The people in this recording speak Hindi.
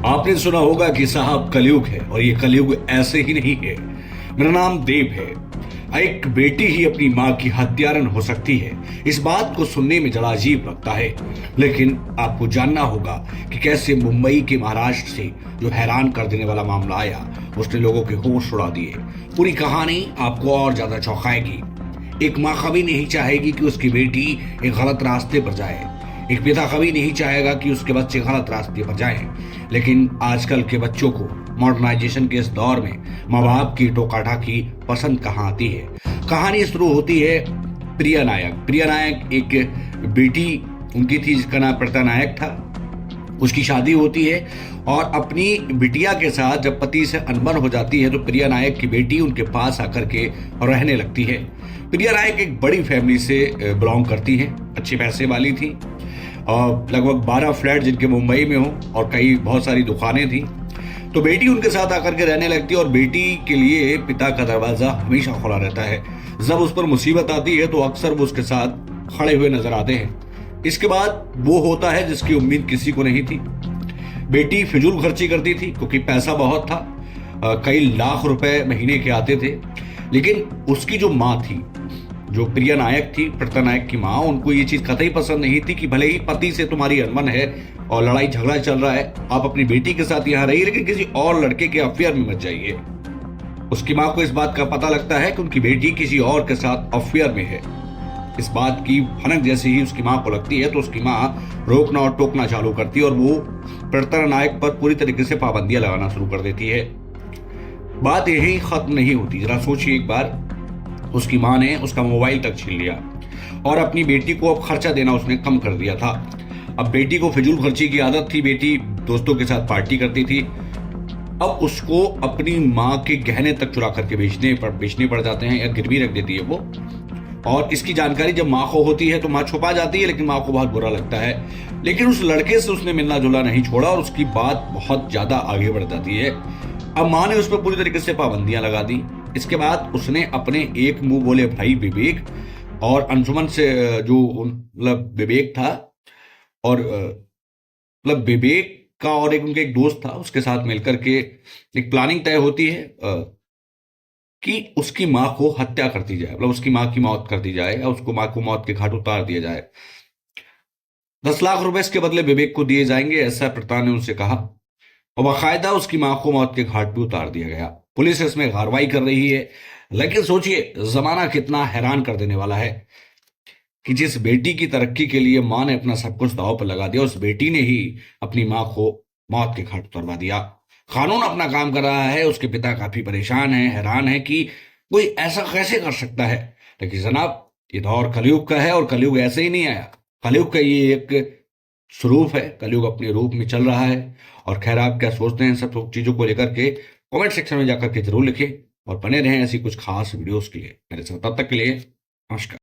आपने सुना होगा कि साहब कलयुग है और ये कलयुग ऐसे ही नहीं है। मेरा नाम देव है। एक बेटी ही अपनी मां की हत्यारन हो सकती है, इस बात को सुनने में जरा अजीब लगता है। लेकिन आपको जानना होगा कि कैसे मुंबई के महाराष्ट्र से जो हैरान कर देने वाला मामला आया, उसने लोगों के होश उड़ा दिए। पूरी कहानी आपको और ज्यादा चौंकाएगी। एक माँ कभी नहीं चाहेगी कि उसकी बेटी एक गलत रास्ते पर जाए। एक पिता कभी नहीं चाहेगा कि उसके बच्चे गलत रास्ते पर जाएं। लेकिन आजकल के बच्चों को मॉडर्नाइजेशन के इस दौर में माँ बाप की टोकाटाकी पसंद कहाँ आती है। कहानी शुरू होती है प्रिया नायक। प्रिया नायक एक बेटी उनकी थी जिसका नाम प्रता नायक था। उसकी शादी होती है और अपनी बिटिया के साथ जब पति से अनबन हो जाती है तो प्रिया नायक की बेटी उनके पास आकर के रहने लगती है। प्रिया नायक एक बड़ी फैमिली से बिलोंग करती है, अच्छे पैसे वाली थी और लगभग 12 फ्लैट जिनके मुंबई में हो और कई बहुत सारी दुकानें थी। तो बेटी उनके साथ आकर के रहने लगती है और बेटी के लिए पिता का दरवाजा हमेशा खुला रहता है। जब उस पर मुसीबत आती है तो अक्सर वो उसके साथ खड़े हुए नजर आते हैं। इसके बाद वो होता है जिसकी उम्मीद किसी को नहीं थी। बेटी फिजूल खर्ची करती थी क्योंकि पैसा बहुत था, कई लाख रुपए महीने के आते थे। लेकिन उसकी जो माँ थी, जो प्रिया नायक थी, प्रता नायक की माँ, उनको ये चीज कतई पसंद नहीं थी कि भले ही पति से तुम्हारी अनबन है और लड़ाई झगड़ा चल रहा है, आप अपनी बेटी के साथ यहाँ रहिए लेकिन किसी और लड़के के अफेयर में मत जाइए। उसकी माँ को इस बात का पता लगता है कि उनकी बेटी किसी और के साथ अफेयर में है। इस बात की भनक जैसे ही उसकी माँ को लगती है तो उसकी माँ रोकना और टोकना चालू करती है और वो प्रता नायक पर पूरी तरीके से पाबंदियां लगाना शुरू कर देती है। बात यही खत्म नहीं होती। जरा सोचिए, एक बार उसकी माँ ने उसका मोबाइल तक छीन लिया और अपनी बेटी को अब खर्चा देना उसने कम कर दिया था। अब बेटी को फिजूल खर्ची की आदत थी, बेटी दोस्तों के साथ पार्टी करती थी। अब उसको अपनी माँ के गहने तक चुरा करके बेचने पड़ जाते हैं या गिरवी रख देती है वो। और इसकी जानकारी जब माँ को होती है तो माँ छुपा जाती है, लेकिन माँ को बहुत बुरा लगता है। लेकिन उस लड़के से उसने मिलना जुलना नहीं छोड़ा और उसकी बात बहुत ज्यादा आगे बढ़ जाती है। अब माँ ने उस पर पूरी तरीके से पाबंदियां लगा दी। इसके बाद उसने अपने एक मुंह बोले भाई विवेक और अंशुमन से, जो मतलब विवेक था और मतलब विवेक का और एक उनका एक दोस्त था, उसके साथ मिलकर के एक प्लानिंग तय होती है कि उसकी माँ को हत्या कर दी जाए, मतलब उसकी माँ की मौत कर दी जाए या उसको माँ को मौत के घाट उतार दिया जाए। 10 लाख रुपए इसके बदले विवेक को दिए जाएंगे, ऐसा प्रता ने उनसे कहा और बाकायदा उसकी माँ को मौत के घाट पे उतार दिया गया। पुलिस इसमें कार्रवाई कर रही है। लेकिन सोचिए, जमाना कितना हैरान कर देने वाला है कि जिस बेटी की तरक्की के लिए माँ ने अपना सब कुछ दांव पर लगा दिया, उस बेटी ने ही अपनी माँ को मौत के घाट उतरवा दिया। कानून अपना काम कर रहा है, उसके पिता काफी परेशान है, हैरान है कि कोई ऐसा कैसे कर सकता है। लेकिन जनाब, ये दौर कलयुग का है और कलयुग ऐसे ही नहीं आया। कलयुग का ये एक स्वरूप है, कलयुग अपने रूप में चल रहा है। और खैर, आप क्या सोचते हैं सब चीजों को लेकर के कमेंट सेक्शन में जाकर के जरूर लिखें और बने रहें ऐसी कुछ खास वीडियोस के लिए मेरे साथ। तब तक के लिए नमस्कार।